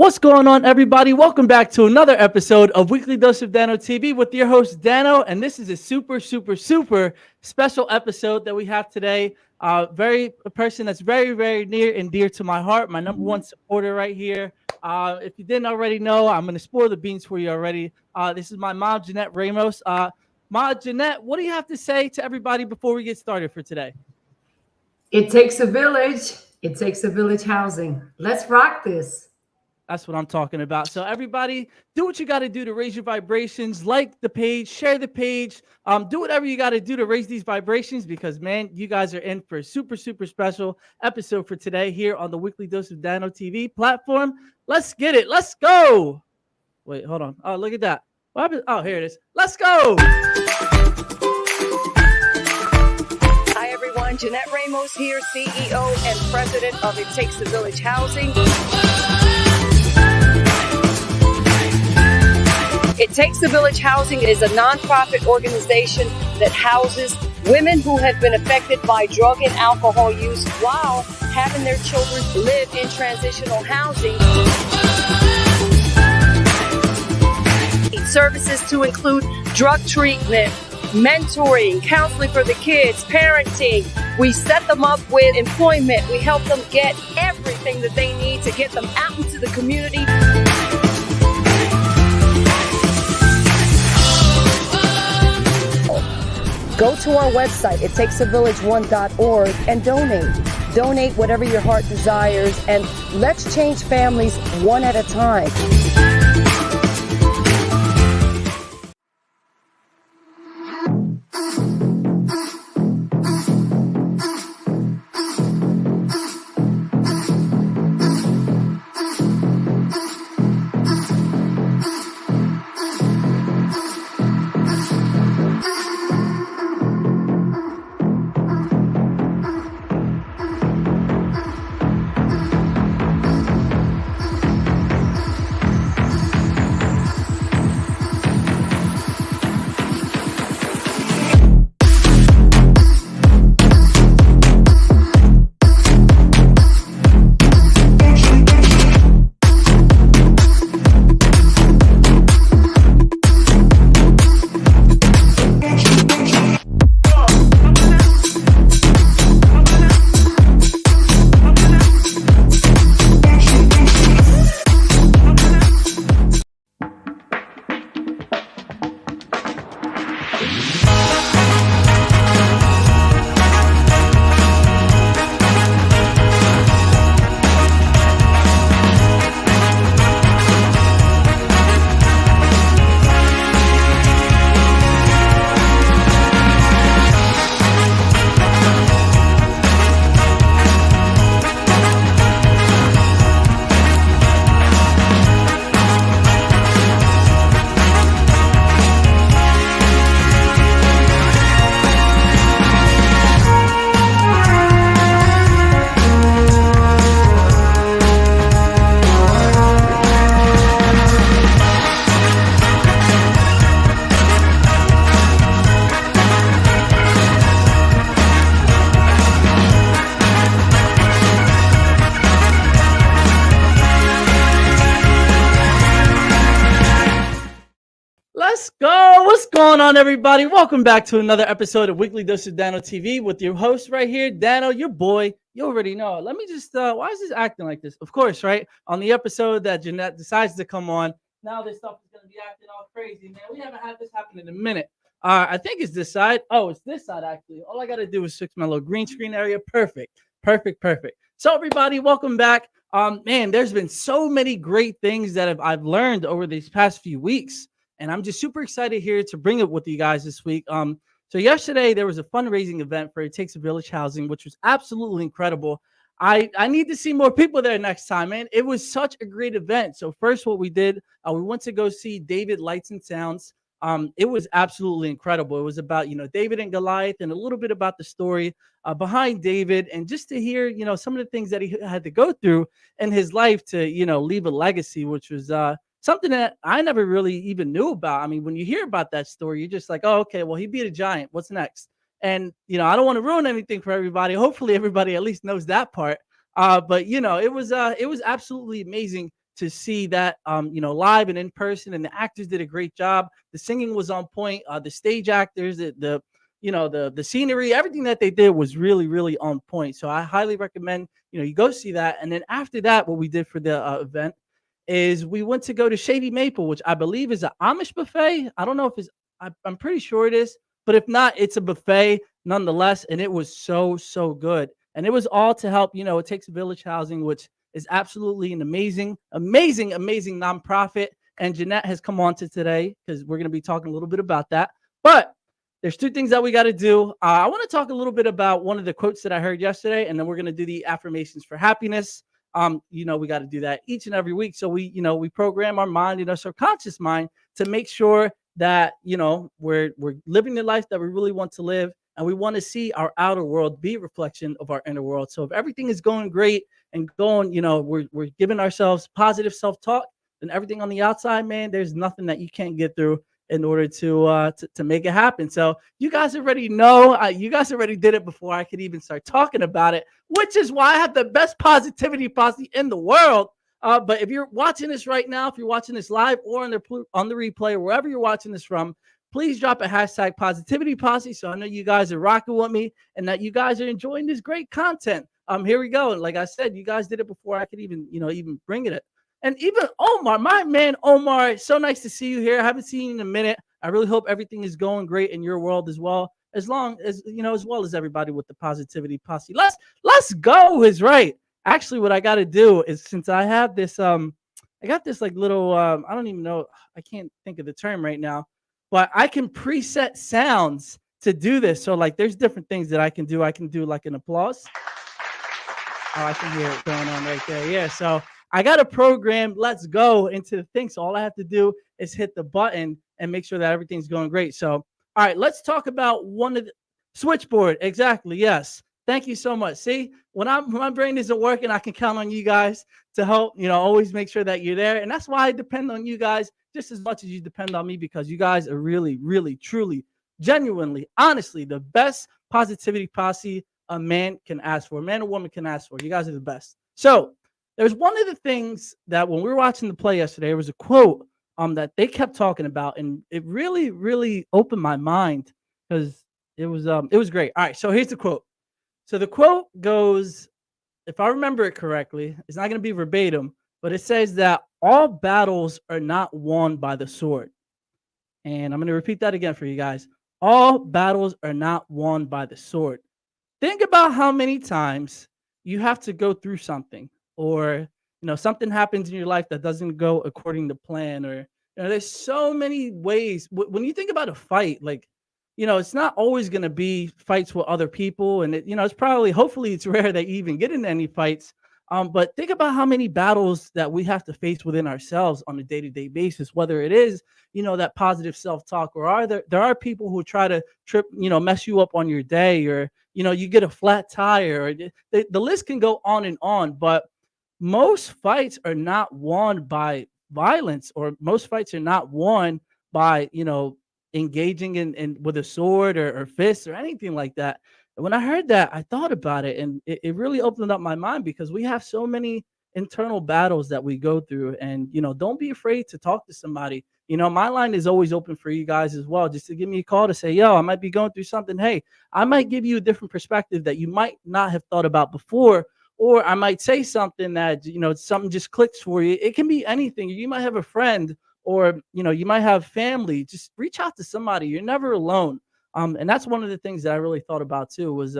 What's going on, everybody? Welcome back to another episode of Weekly Dose of Dano TV with your host, Dano. And this is a super special episode that we have today. A person that's very near and dear to my heart, my number one supporter right here. If you didn't already know, I'm going to spoil the beans for you already. This is my mom, Jannette Ramos. Ma, Jannette, what do you have to say to everybody before we get started for today? It takes a village. It takes a village housing. Let's rock this. That's what I'm talking about. So everybody, do what you got to do to raise your vibrations. Like the page, share the page. Do whatever you got to do to raise these vibrations because, man, you guys are in for a super special episode for today here on the Weekly Dose of Dano TV platform. Let's get it. Let's go. Wait, hold on. Oh, look at that. What happened? Oh, here it is. Let's go. Hi, everyone. Jannette Ramos here, CEO and president of It Takes a Village Housing. It Takes a Village Housing is a nonprofit organization that houses women who have been affected by drug and alcohol use while having their children live in transitional housing. Services to include drug treatment, mentoring, counseling for the kids, parenting. We set them up with employment. We help them get everything that they need to get them out into the community. Go to our website, ittakesavillage1.org, and donate. Donate whatever your heart desires, and let's change families one at a time. What's going on, everybody? Welcome back to another episode of Weekly Dose of Dano TV with your host right here, Dano, your boy. You already know. Let me just, why is this acting like this? Of course, right? On the episode that Jannette decides to come on, now this stuff is going to be acting all crazy, man. We haven't had this happen in a minute. I think it's this side. Oh, it's this side, actually. All I got to do is fix my little green screen area. Perfect. So, everybody, welcome back. Man, there's been so many great things that I've learned over these past few weeks. And I'm just super excited here to bring it with you guys this week. So yesterday there was a fundraising event for It Takes a Village Housing, which was absolutely incredible. I need to see more people there next time, man. It was such a great event. So first, what we did, we went to go see David Lights and Sounds. It was absolutely incredible. It was about, David and Goliath and a little bit about the story behind David, and just to hear, some of the things that he had to go through in his life to, leave a legacy, which was something that I never really even knew about. I mean, when you hear about that story, you're just like, oh, okay, well, he beat a giant. What's next? And, I don't want to ruin anything for everybody. Hopefully everybody at least knows that part. But, it was absolutely amazing to see that, live and in person, and the actors did a great job. The singing was on point. The stage actors, the scenery, everything that they did was really, really on point. So I highly recommend, you go see that. And then after that, what we did for the event is we went to go to Shady Maple, which I believe is an Amish buffet. I don't know if I'm pretty sure it is, but if not, it's a buffet nonetheless. And it was so, so good. And it was all to help, It Takes a Village Housing, which is absolutely an amazing, amazing, amazing nonprofit. And Jannette has come on to today because we're going to be talking a little bit about that. But there's two things that we got to do. I want to talk a little bit about one of the quotes that I heard yesterday, and then we're going to do the affirmations for happiness. We got to do that each and every week. So we program our mind, our subconscious mind, to make sure that, we're living the life that we really want to live. And we want to see our outer world be a reflection of our inner world. So if everything is going great and going, we're giving ourselves positive self-talk, then everything on the outside, man, there's nothing that you can't get through in order to make it happen. So you guys already know, you guys already did it before I could even start talking about it, which is why I have the best positivity posse in the world. But if you're watching this right now, if you're watching this live or on the replay or wherever you're watching this from, please drop a hashtag positivity posse. So I know you guys are rocking with me and that you guys are enjoying this great content. Here we go. Like I said, you guys did it before I could even bring it. And even Omar, my man, Omar, so nice to see you here. I haven't seen you in a minute. I really hope everything is going great in your world as well. As long as, as well as everybody with the positivity posse. Let's go is right. Actually, what I got to do is, since I have this, I got this like little, I don't even know. I can't think of the term right now, but I can preset sounds to do this. So like, there's different things that I can do. I can do like an applause. Oh, I can hear it going on right there. Yeah. So I got a program, let's go, into the thing. So all I have to do is hit the button and make sure that everything's going great. So, all right, let's talk about one of the switchboard. Exactly. Yes. Thank you so much. See, when my brain isn't working, I can count on you guys to help, always make sure that you're there. And that's why I depend on you guys just as much as you depend on me, because you guys are really, really, truly, genuinely, honestly, the best positivity posse a man can ask for, a man or woman can ask for. You guys are the best. So there's one of the things that when we were watching the play yesterday, there was a quote that they kept talking about, and it really, really opened my mind because it was great. All right, so here's the quote. So the quote goes, if I remember it correctly, it's not going to be verbatim, but it says that all battles are not won by the sword. And I'm going to repeat that again for you guys. All battles are not won by the sword. Think about how many times you have to go through something, or something happens in your life that doesn't go according to plan, or there's so many ways. When you think about a fight, like it's not always going to be fights with other people, and it's probably, hopefully it's rare that you even get into any fights. But think about how many battles that we have to face within ourselves on a day-to-day basis, whether it is that positive self-talk, or there are people who try to mess you up on your day, or you get a flat tire, or the list can go on and on. But most fights are not won by violence, or most fights are not won by engaging in with a sword or fist or anything like that. And when I heard that, I thought about it, and it really opened up my mind, because we have so many internal battles that we go through. And don't be afraid to talk to somebody. My line is always open for you guys as well, just to give me a call to say, yo, I might be going through something. Hey, I might give you a different perspective that you might not have thought about before. Or I might say something that, something just clicks for you. It can be anything. You might have a friend, or, you might have family. Just reach out to somebody. You're never alone. And that's one of the things that I really thought about too, was,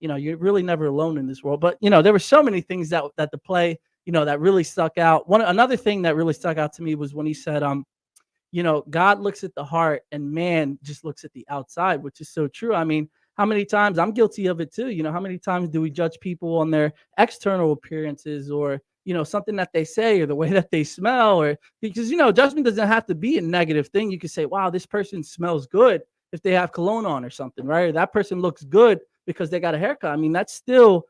you're really never alone in this world. But, there were so many things that the play, that really stuck out. Another thing that really stuck out to me was when he said, God looks at the heart and man just looks at the outside, which is so true. I mean, how many times, I'm guilty of it too. How many times do we judge people on their external appearances, or, something that they say, or the way that they smell, or because, judgment doesn't have to be a negative thing. You could say, wow, this person smells good if they have cologne on or something, right? Or that person looks good because they got a haircut. I mean, that's still,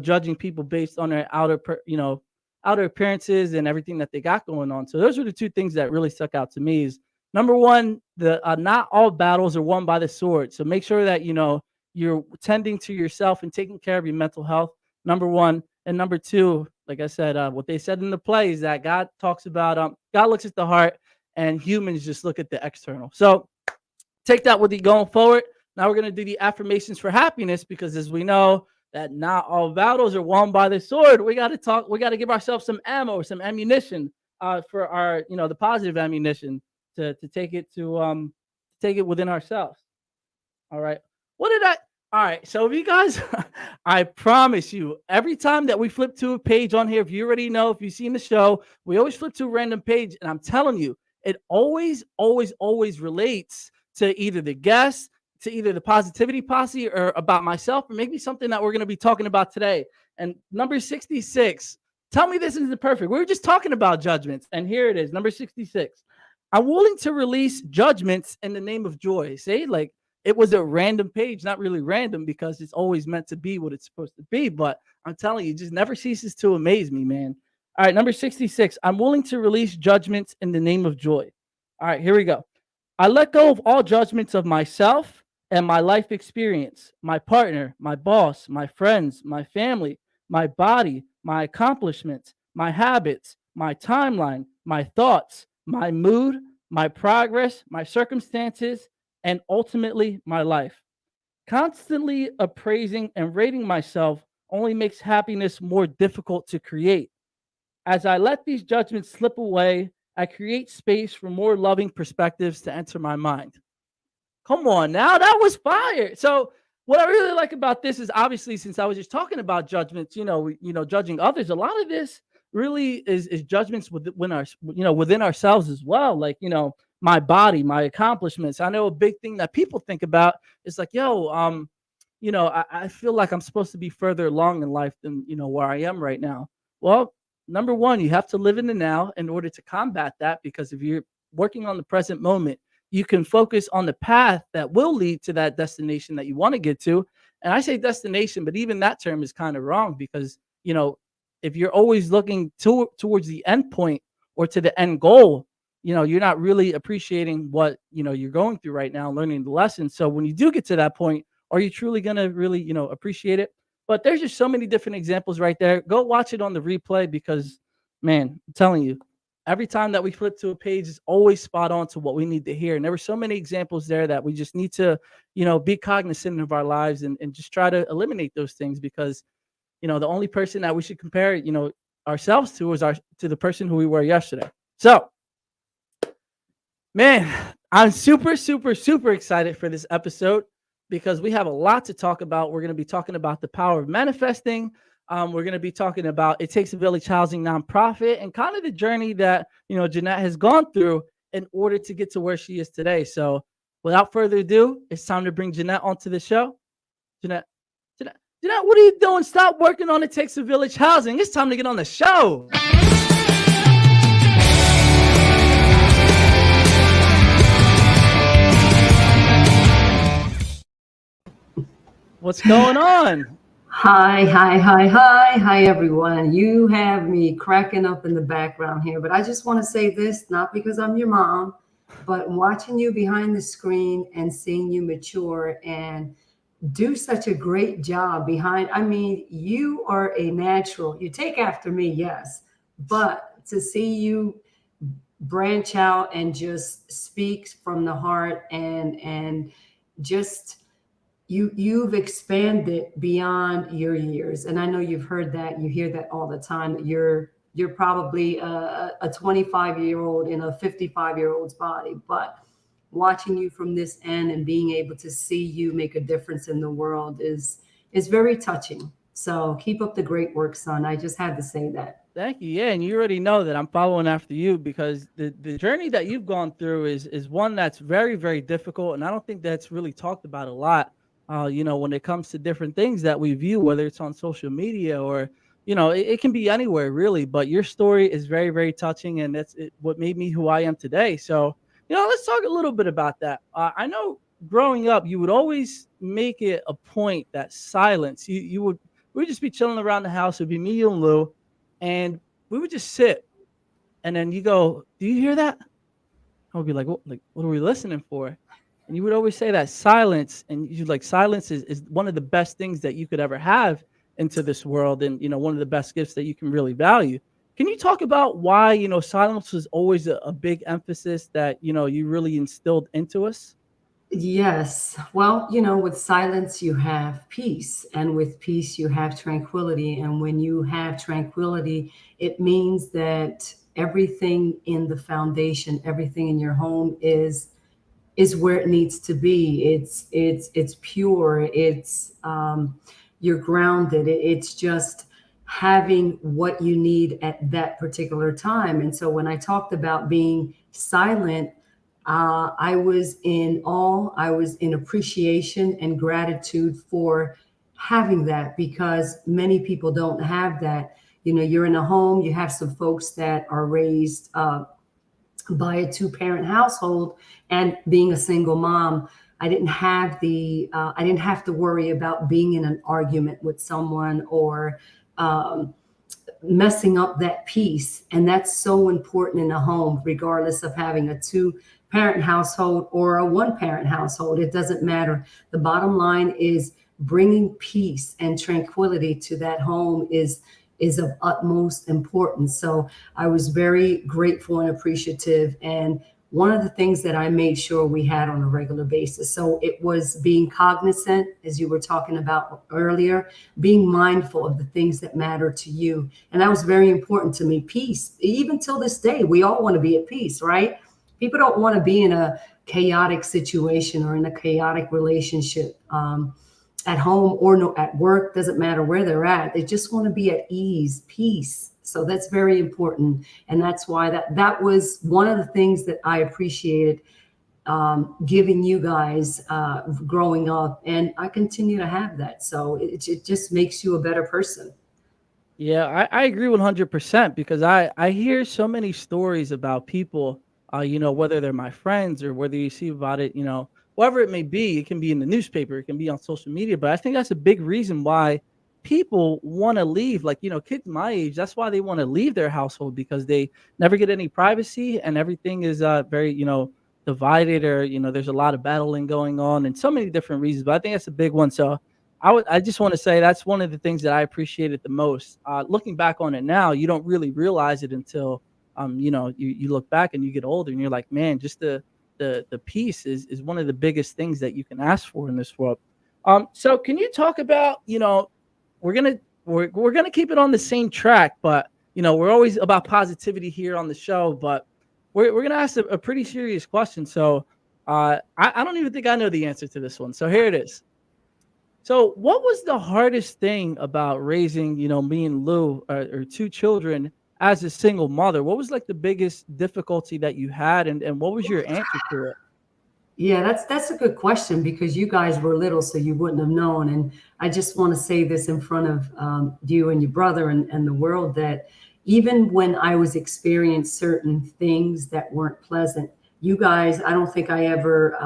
judging people based on their outer appearances and everything that they got going on. So those are the two things that really stuck out to me. Is number one, not all battles are won by the sword. So make sure that, you're tending to yourself and taking care of your mental health, number one. And number two, Like I said, what they said in the play is that God talks about God looks at the heart, and humans just look at the external. So take that with you going forward. Now we're gonna do the affirmations for happiness, because as we know that not all battles are won by the sword. We got to talk. We got to give ourselves some ammo, some ammunition for our, the positive ammunition to take it within ourselves. All right. What did I? All right. So if you guys, I promise you, every time that we flip to a page on here, if you already know, if you've seen the show, we always flip to a random page, and I'm telling you, it always, always, always relates to either the guest, to either the positivity posse, or about myself, or maybe something that we're going to be talking about today. And number 66, tell me this isn't perfect. We were just talking about judgments, and here it is, number 66. I'm willing to release judgments in the name of joy. See, like, it was a random page, not really random because it's always meant to be what it's supposed to be. But I'm telling you, it just never ceases to amaze me, man. All right, number 66. I'm willing to release judgments in the name of joy. All right, here we go. I let go of all judgments of myself and my life experience, my partner, my boss, my friends, my family, my body, my accomplishments, my habits, my timeline, my thoughts, my mood, my progress, my circumstances, and ultimately my life. Constantly appraising and rating myself only makes happiness more difficult to create. As I let these judgments slip away, I create space for more loving perspectives to enter my mind. Come on now, that was fire. So what I really like about this is, obviously, since I was just talking about judgments, judging others, a lot of this really is judgments within ourselves as well. Like, my body, my accomplishments. I know a big thing that people think about is like, I feel like I'm supposed to be further along in life than, where I am right now. Well, number one, you have to live in the now in order to combat that, because if you're working on the present moment, you can focus on the path that will lead to that destination that you want to get to. And I say destination, but even that term is kind of wrong, because, if you're always looking towards the end point or to the end goal, you're not really appreciating what, you're going through right now, learning the lesson. So when you do get to that point, are you truly going to really, appreciate it? But there's just so many different examples right there. Go watch it on the replay, because, man, I'm telling you, every time that we flip to a page, it's always spot on to what we need to hear. And there were so many examples there that we just need to, be cognizant of our lives and just try to eliminate those things, because, the only person that we should compare, ourselves to is to the person who we were yesterday. So, man, I'm super, super, super excited for this episode, because we have a lot to talk about. We're going to be talking about the power of manifesting. We're going to be talking about It Takes a Village Housing nonprofit, and kind of the journey that, Jannette has gone through in order to get to where she is today. So without further ado, it's time to bring Jannette onto the show. Jannette, what are you doing? Stop working on It Takes a Village Housing. It's time to get on the show. What's going on? Hi, everyone. You have me cracking up in the background here, but I just want to say this, not because I'm your mom, but watching you behind the screen and seeing you mature and do such a great job behind. I mean, you are a natural. You take after me, yes, but to see you branch out and just speak from the heart and just you've expanded beyond your years. And I know you've heard that, you hear that all the time, that you're probably a 25-year-old in a 55-year-old's body, but watching you from this end and being able to see you make a difference in the world is very touching. So keep up the great work, son. I just had to say that. Thank you. Yeah, and you already know that I'm following after you, because the journey that you've gone through is one that's very, very difficult, and I don't think that's really talked about a lot. When it comes to different things that we view, whether it's on social media or, it can be anywhere really. But your story is very, very touching, and that's what made me who I am today. So, let's talk a little bit about that. I know growing up, you would always make it a point that silence. We would just be chilling around the house. It'd be me, you, and Lou, and we would just sit. And then you go, "Do you hear that?" I would be like, what are we listening for? And you would always say that silence, and you silence is one of the best things that you could ever have. into this world, and one of the best gifts that you can really value. Can you talk about why silence was always a big emphasis that you really instilled into us? Yes. Well, with silence, you have peace, and with peace, you have tranquility. And when you have tranquility, it means that everything in the foundation, everything in your home is where it needs to be. It's pure. You're grounded. It's just having what you need at that particular time. And so when I talked about being silent, I was in awe, I was in appreciation and gratitude for having that, because many people don't have that. You're in a home, you have some folks that are raised by a two-parent household, and being a single mom, I didn't have to worry about being in an argument with someone, or um, messing up that peace. And that's so important in a home, regardless of having a two-parent household or a one-parent household. It doesn't matter. The bottom line is bringing peace and tranquility to that home is of utmost importance. So I was very grateful and appreciative. And one of the things that I made sure we had on a regular basis. So it was being cognizant, as you were talking about earlier, being mindful of the things that matter to you. And that was very important to me. Peace. Even till this day, we all want to be at peace, right? People don't want to be in a chaotic situation or in a chaotic relationship. At home or no, at work, doesn't matter where they're at. They just want to be at ease, peace. So that's very important. And that's why that was one of the things that I appreciated giving you guys growing up. And I continue to have that. So it just makes you a better person. Yeah, I agree 100%, because I hear so many stories about people, whether they're my friends or whether you see about it, wherever it may be. It can be in the newspaper, it can be on social media. But I think that's a big reason why people want to leave. Like, kids my age, that's why they want to leave their household, because they never get any privacy, and everything is very, divided, or, there's a lot of battling going on, and so many different reasons. But I think that's a big one. So I just want to say that's one of the things that I appreciated the most. Looking back on it now, you don't really realize it until you look back and you get older, and you're like, man, just the peace is one of the biggest things that you can ask for in this world. So can you talk about, we're gonna keep it on the same track, but we're always about positivity here on the show, but we're gonna ask a pretty serious question. So I don't even think I know the answer to this one. So here it is. So what was the hardest thing about raising, me and Lou, or two children, as a single mother? What was like the biggest difficulty that you had, and what was your answer to it? Yeah, that's a good question, because you guys were little, so you wouldn't have known. And I just want to say this in front of you and your brother and the world, that even when I was experiencing certain things that weren't pleasant, you guys, I don't think I ever,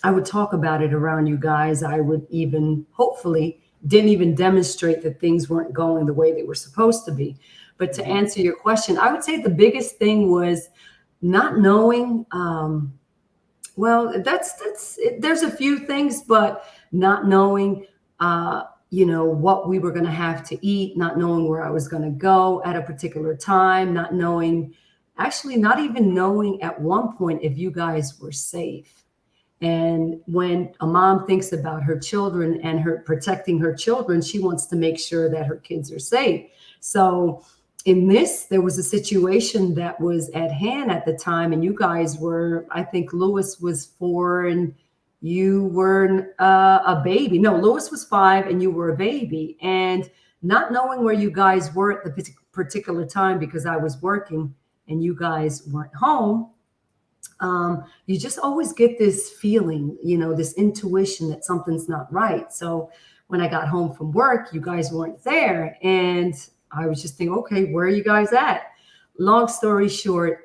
I would talk about it around you guys. I would even, hopefully, didn't even demonstrate that things weren't going the way they were supposed to be. But to answer your question, I would say the biggest thing was not knowing. Well, there's a few things, but not knowing, what we were going to have to eat, not knowing where I was going to go at a particular time, not knowing, actually, not even knowing at one point if you guys were safe. And when a mom thinks about her children and her protecting her children, she wants to make sure that her kids are safe. So in this, there was a situation that was at hand at the time, and you guys were, I think Lewis was 4 and you were a baby. No, Lewis was 5 and you were a baby. And not knowing where you guys were at the particular time, because I was working and you guys weren't home, you just always get this feeling, this intuition that something's not right. So when I got home from work, you guys weren't there. And I was just thinking, okay, where are you guys at? Long story short,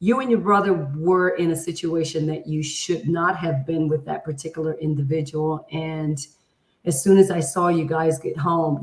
you and your brother were in a situation that you should not have been with that particular individual. And as soon as I saw you guys get home,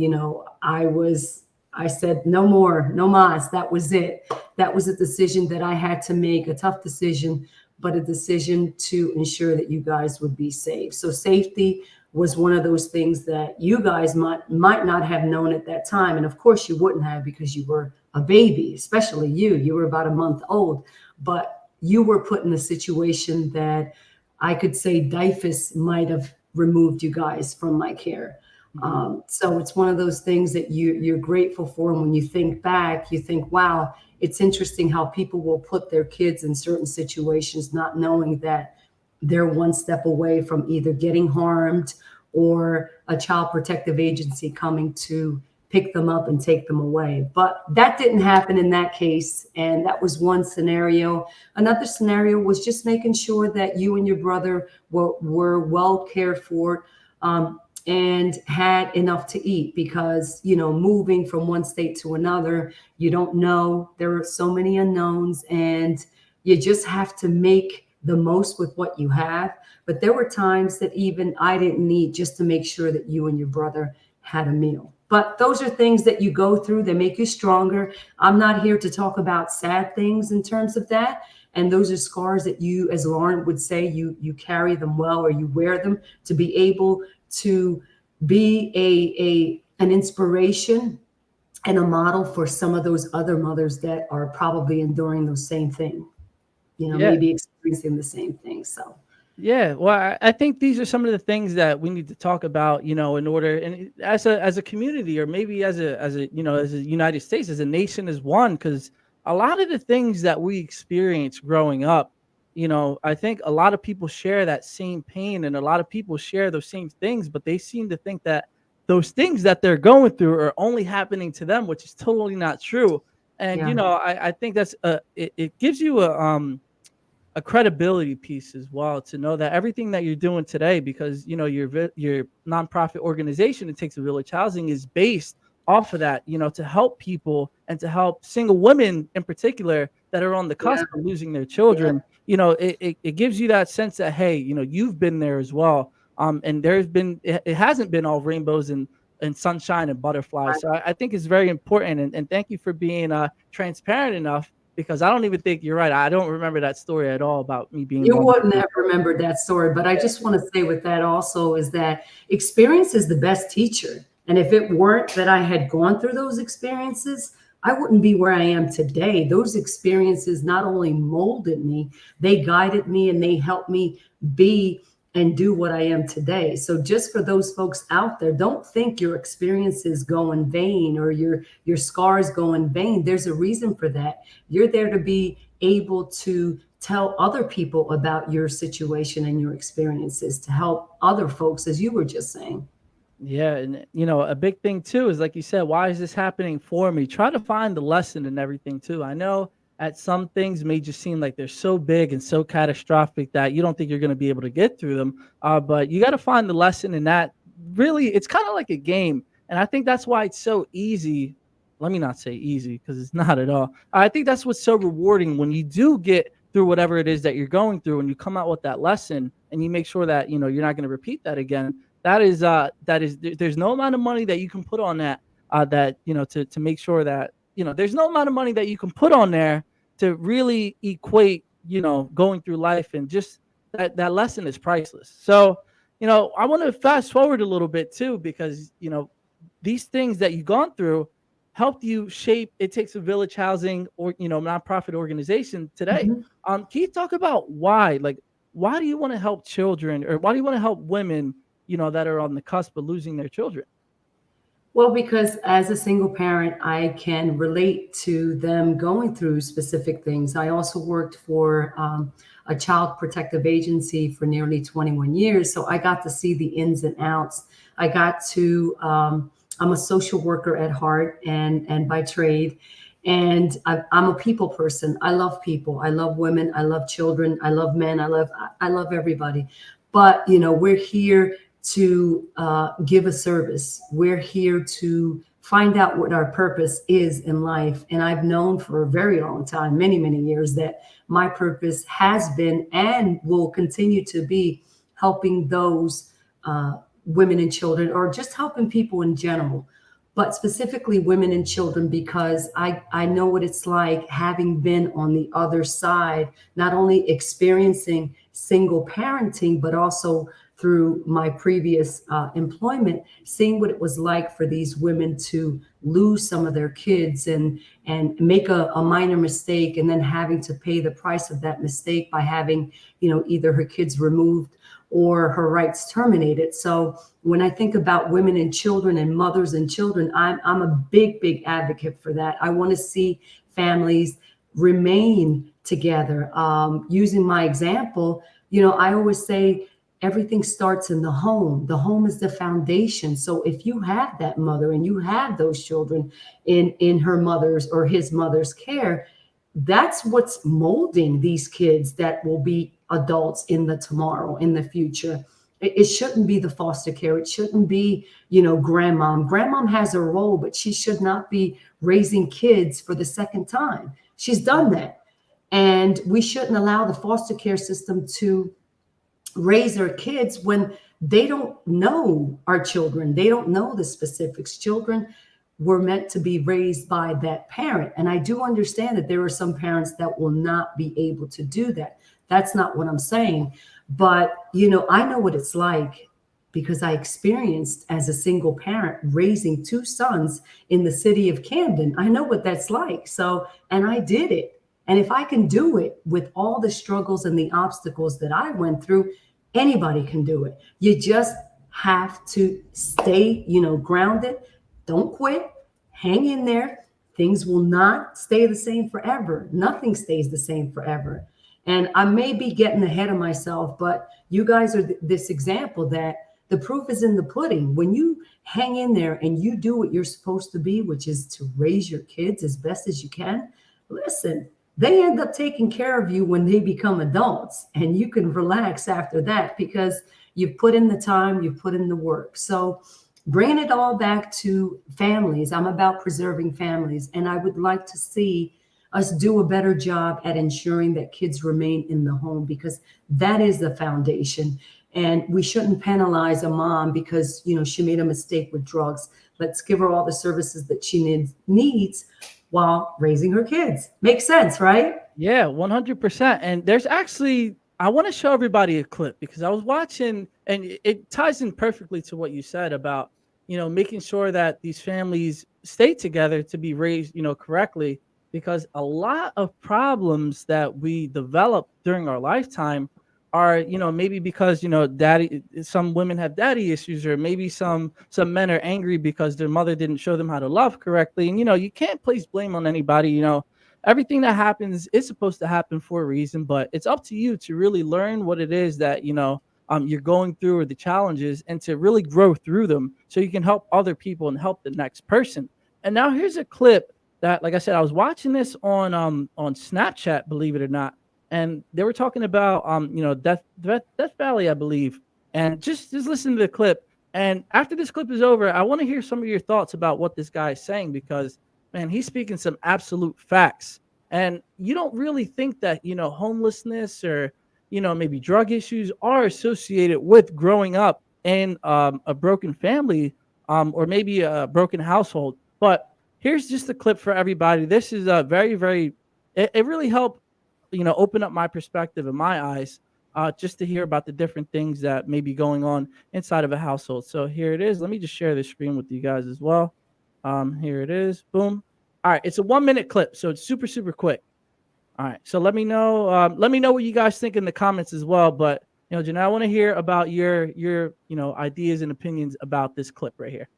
I said, no more, no mas. That was it. That was a decision that I had to make, a tough decision, but a decision to ensure that you guys would be safe. So safety was one of those things that you guys might not have known at that time. And of course you wouldn't have, because you were a baby, especially you were about a month old, but you were put in a situation that I could say DIFUS might have removed you guys from my care. So it's one of those things that you're grateful for. And when you think back, you think, wow, it's interesting how people will put their kids in certain situations, not knowing that they're one step away from either getting harmed or a child protective agency coming to pick them up and take them away. But that didn't happen in that case. And that was one scenario. Another scenario was just making sure that you and your brother were well cared for, and had enough to eat, because, you know, moving from one state to another, you don't know, there are so many unknowns, and you just have to make the most with what you have. But there were times that even I didn't eat, just to make sure that you and your brother had a meal. But those are things that you go through. They make you stronger. I'm not here to talk about sad things in terms of that. And those are scars that you, as Lauren would say, you carry them well, or you wear them to be able to be an inspiration and a model for some of those other mothers that are probably enduring those same thing, you know, maybe experiencing the same thing. So yeah, well, I think these are some of the things that we need to talk about, you know, in order, and as a community, or maybe as a you know, as a United States, as a nation, as one, because a lot of the things that we experience growing up, you know, I think a lot of people share that same pain, and a lot of people share those same things, but they seem to think that those things that they're going through are only happening to them, which is totally not true. And you know, I think that's it gives you a credibility piece as well, to know that everything that you're doing today, because you know your nonprofit organization, It Takes a Village Housing, is based off of that, you know, to help people and to help single women in particular that are on the cusp of losing their children. You know, it gives you that sense that, hey, you know, you've been there as well. And it hasn't been all rainbows and sunshine and butterflies. So I think it's very important, and thank you for being transparent enough, because I don't even think you're right. I don't remember that story at all about me being. You wouldn't have remembered that story. But I just want to say with that also is that experience is the best teacher. And if it weren't that I had gone through those experiences, I wouldn't be where I am today. Those experiences not only molded me, they guided me, and they helped me be and do what I am today. So just for those folks out there, don't think your experiences go in vain, or your scars go in vain. There's a reason for that. You're there to be able to tell other people about your situation and your experiences, to help other folks, as you were just saying. Yeah, and you know, a big thing too is, like you said, why is this happening for me? Try to find the lesson in everything too. I know at some things may just seem like they're so big and so catastrophic that you don't think you're going to be able to get through them. But you got to find the lesson in that. Really, it's kind of like a game. And I think that's why it's so easy. Let me not say easy, because it's not at all. I think that's what's so rewarding when you do get through whatever it is that you're going through, and you come out with that lesson, and you make sure that, you know, you're not going to repeat that again. There's no amount of money that you can put on that, you know, to make sure that, you know, there's no amount of money that you can put on there to really equate, you know, going through life, and just that lesson is priceless. So, you know, I want to fast forward a little bit too, because, you know, these things that you've gone through helped you shape It Takes a Village Housing, or, you know, nonprofit organization today. Can you talk about why do you want to help children, or why do you want to help women, you know, that are on the cusp of losing their children? Well, because as a single parent, I can relate to them going through specific things. I also worked for a child protective agency for nearly 21 years. So I got to see the ins and outs. I got to, I'm a social worker at heart and by trade. And I'm a people person. I love people. I love women. I love children. I love men. I love everybody. But, you know, we're here to give a service. We're here to find out what our purpose is in life. And I've known for a very long time, many, many years, that my purpose has been and will continue to be helping those women and children, or just helping people in general, but specifically women and children, because I know what it's like, having been on the other side, not only experiencing single parenting, but also through my previous employment, seeing what it was like for these women to lose some of their kids and make a minor mistake, and then having to pay the price of that mistake by having, either her kids removed or her rights terminated. So when I think about women and children and mothers and children, I'm a big advocate for that. I want to see families remain together. Using my example, I always say everything starts in the home. The home is the foundation. So if you have that mother and you have those children in her mother's or his mother's care, that's what's molding these kids that will be adults in the tomorrow, in the future. It shouldn't be the foster care. It shouldn't be, grandmom. Grandmom has a role, but she should not be raising kids for the second time. She's done that. And we shouldn't allow the foster care system to raise their kids when they don't know our children. They don't know the specifics. Children were meant to be raised by that parent. And I do understand that there are some parents that will not be able to do that. That's not what I'm saying. But, I know what it's like because I experienced as a single parent raising two sons in the city of Camden. I know what that's like. So, and I did it. And if I can do it with all the struggles and the obstacles that I went through, anybody can do it. You just have to stay, grounded. Don't quit. Hang in there. Things will not stay the same forever. Nothing stays the same forever. And I may be getting ahead of myself, but you guys are this example that the proof is in the pudding. When you hang in there and you do what you're supposed to be, which is to raise your kids as best as you can, listen, they end up taking care of you when they become adults, and you can relax after that because you've put in the time, you've put in the work. So bringing it all back to families, I'm about preserving families, and I would like to see us do a better job at ensuring that kids remain in the home, because that is the foundation. And we shouldn't penalize a mom because, she made a mistake with drugs. Let's give her all the services that she needs while raising her kids. Makes sense, right? Yeah, 100%. And there's actually, I want to show everybody a clip because I was watching, and it ties in perfectly to what you said about, making sure that these families stay together to be raised, correctly, because a lot of problems that we develop during our lifetime are, maybe because, daddy, some women have daddy issues, or maybe some men are angry because their mother didn't show them how to love correctly. And, you can't place blame on anybody. Everything that happens is supposed to happen for a reason, but it's up to you to really learn what it is that, you're going through, or the challenges, and to really grow through them so you can help other people and help the next person. And now here's a clip that, like I said, I was watching this on Snapchat, believe it or not. And they were talking about Death Valley, I believe. And just listen to the clip. And after this clip is over, I want to hear some of your thoughts about what this guy is saying, because, man, he's speaking some absolute facts. And you don't really think that, homelessness or, maybe drug issues are associated with growing up in a broken family, or maybe a broken household. But here's just a clip for everybody. This is a very, it really helped, open up my perspective and my eyes, just to hear about the different things that may be going on inside of a household. So here it is. Let me just share this screen with you guys as well. Here it is. Boom. All right. It's a 1-minute clip, so it's super quick. All right. So let me know what you guys think in the comments as well. But, Jannette, I want to hear about your ideas and opinions about this clip right here.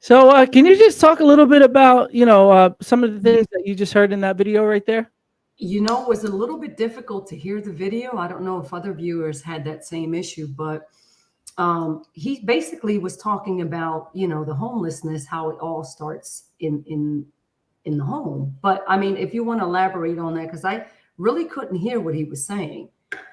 So can you just talk a little bit about, some of the things that you just heard in that video right there? You know, it was a little bit difficult to hear the video. I don't know if other viewers had that same issue, but he basically was talking about, the homelessness, how it all starts in the home. But I mean, if you want to elaborate on that, because I really couldn't hear what he was saying.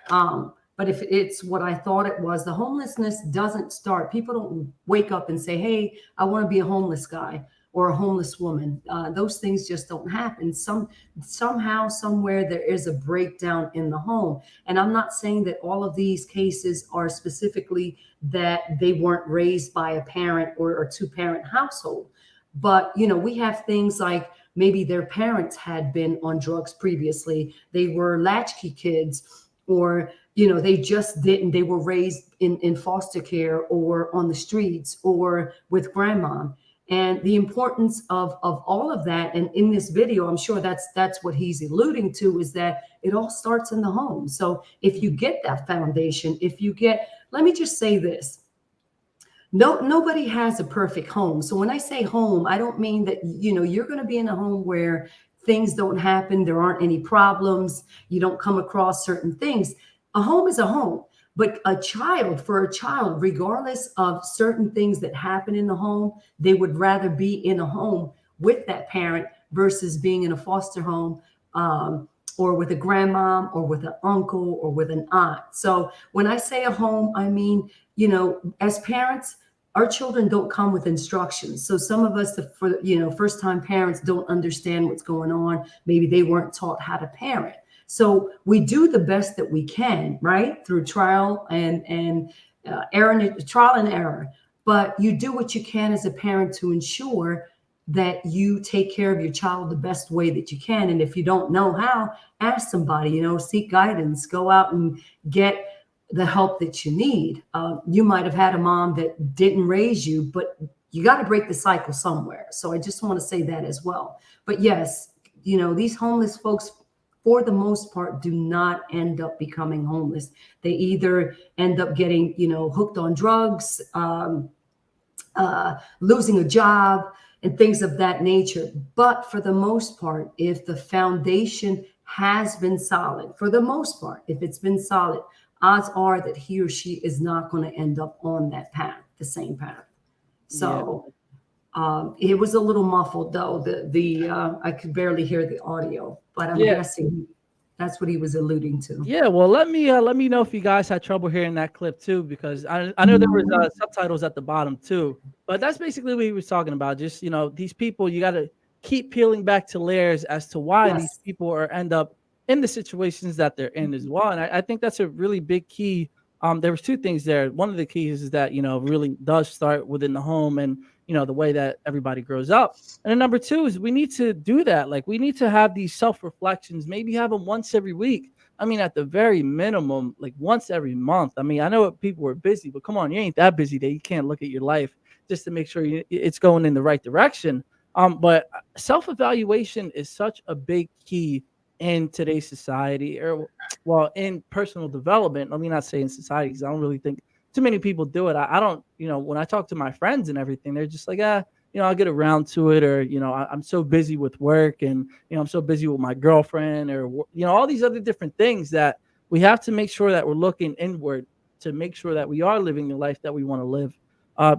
But if it's what I thought it was, the homelessness doesn't start. People don't wake up and say, hey, I want to be a homeless guy or a homeless woman. Those things just don't happen. Somehow, somewhere, there is a breakdown in the home. And I'm not saying that all of these cases are specifically that they weren't raised by a parent or a two-parent household. But, we have things like maybe their parents had been on drugs previously. They were latchkey kids, or, they just didn't. They were raised in foster care or on the streets or with grandma. And the importance of all of that. And in this video, I'm sure that's what he's alluding to, is that it all starts in the home. So if you get that foundation, let me just say this. Nobody has a perfect home. So when I say home, I don't mean that, you're going to be in a home where things don't happen. There aren't any problems. You don't come across certain things. A home is a home. But for a child, regardless of certain things that happen in the home, they would rather be in a home with that parent versus being in a foster home, or with a grandmom or with an uncle or with an aunt. So when I say a home, I mean, as parents, our children don't come with instructions. So some of us, first-time parents, don't understand what's going on. Maybe they weren't taught how to parent. So we do the best that we can, right? Through trial and error. But you do what you can as a parent to ensure that you take care of your child the best way that you can. And if you don't know how, ask somebody, seek guidance, go out and get the help that you need. You might have had a mom that didn't raise you, but you got to break the cycle somewhere. So I just want to say that as well. But yes, these homeless folks, for the most part, do not end up becoming homeless. They either end up getting, hooked on drugs, losing a job, and things of that nature. But for the most part, if the foundation has been solid, for the most part, if it's been solid, odds are that he or she is not going to end up on that path, the same path. So it was a little muffled, though. I could barely hear the audio, but I'm guessing that's what he was alluding to. Yeah, well, let me know if you guys had trouble hearing that clip too, because I know there was subtitles at the bottom too. But that's basically what he was talking about. Just these people, you got to keep peeling back to layers as to why these people end up in the situations that they're in as well. And I think that's a really big key. There was two things there. One of the keys is that really does start within the home and the way that everybody grows up. And then number two is we need to do that. Like, we need to have these self-reflections, maybe have them once every week. I mean, at the very minimum, like once every month. I mean, I know people are busy, but come on, you ain't that busy that you can't look at your life just to make sure it's going in the right direction. But self-evaluation is such a big key in today's society, or in personal development. Let me not say in society, because I don't really think too many people do it. I don't, when I talk to my friends and everything, they're just like, I'll get around to it, or, I'm so busy with work, and, I'm so busy with my girlfriend, or, all these other different things that we have to make sure that we're looking inward to make sure that we are living the life that we want to live.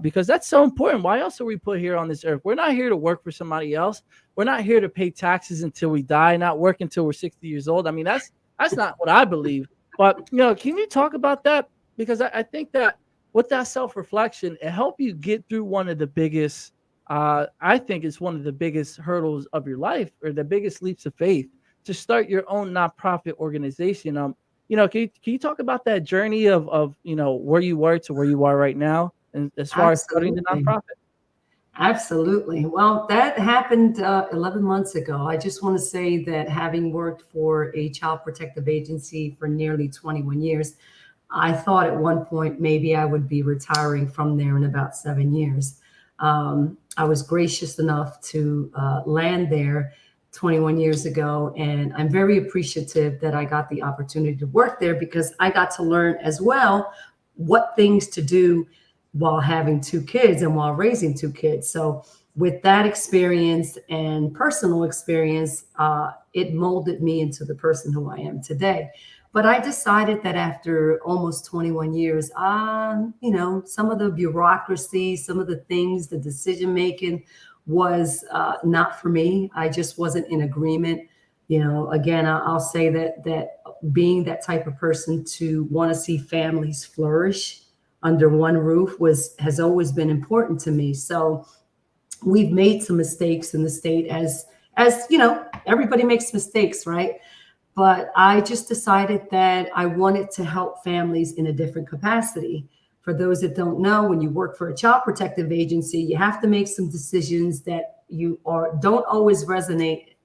Because that's so important. Why else are we put here on this earth? We're not here to work for somebody else. We're not here to pay taxes until we die, not work until we're 60 years old. I mean, that's not what I believe. But, can you talk about that? Because I think that with that self-reflection, it helps you get through one of the biggest, I think it's one of the biggest hurdles of your life, or the biggest leaps of faith, to start your own nonprofit organization. Can you talk about that journey of where you were to where you are right now, and as far as starting the nonprofit? Absolutely. Well, that happened 11 months ago. I just want to say that, having worked for a child protective agency for nearly 21 years, I thought at one point maybe I would be retiring from there in about 7 years. I was gracious enough to land there 21 years ago, and I'm very appreciative that I got the opportunity to work there, because I got to learn as well what things to do while having two kids and while raising two kids. So with that experience and personal experience, it molded me into the person who I am today. But I decided that after almost 21 years, some of the bureaucracy, some of the things, the decision making was not for me. I just wasn't in agreement. Again, I'll say that being that type of person to want to see families flourish under one roof has always been important to me. So we've made some mistakes in the state, as everybody makes mistakes, right? But I just decided that I wanted to help families in a different capacity. For those that don't know, when you work for a child protective agency, you have to make some decisions that don't always resonate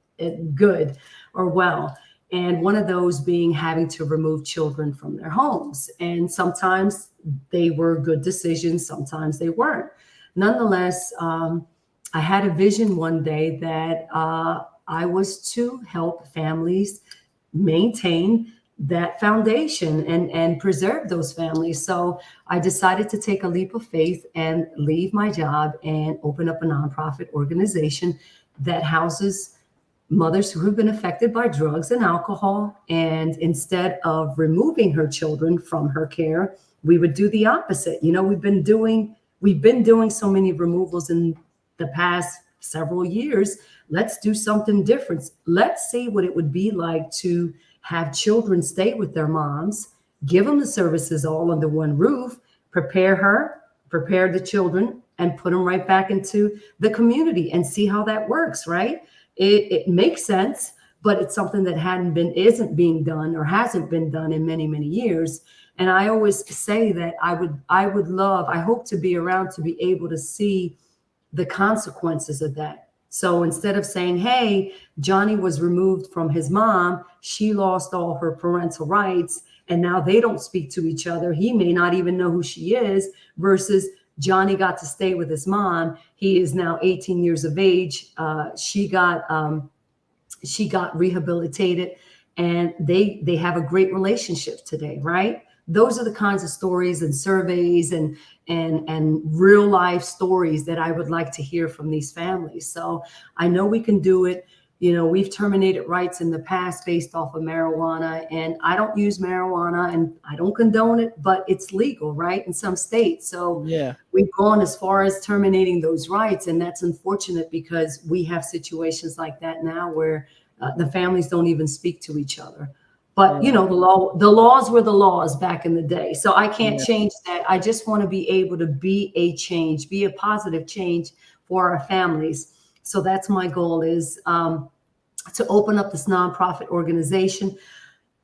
good or well. And one of those being having to remove children from their homes. And sometimes they were good decisions, sometimes they weren't. Nonetheless, I had a vision one day that I was to help families maintain that foundation and preserve those families. So I decided to take a leap of faith and leave my job and open up a nonprofit organization that houses mothers who have been affected by drugs and alcohol. And instead of removing her children from her care, we would do the opposite. We've been doing so many removals in the past several years. Let's do something different. Let's see what it would be like to have children stay with their moms, give them the services all under one roof, prepare the children, and put them right back into the community and see how that works, right? It makes sense, but it's something that isn't being done or hasn't been done in many, many years. And I always say that I hope to be around to be able to see the consequences of that. So instead of saying, hey, Johnny was removed from his mom, she lost all her parental rights, and now they don't speak to each other. He may not even know who she is, versus Johnny got to stay with his mom. He is now 18 years of age. She got rehabilitated, and they have a great relationship today, right? Those are the kinds of stories and surveys and real life stories that I would like to hear from these families. So I know we can do it. We've terminated rights in the past based off of marijuana, and I don't use marijuana and I don't condone it, but it's legal, right, in some states. So Yeah. we've gone as far as terminating those rights, and that's unfortunate because we have situations like that now where the families don't even speak to each other. But the laws were the laws back in the day. So I can't change that. I just want to be able to be a change, be a positive change for our families. So that's my goal, is to open up this nonprofit organization.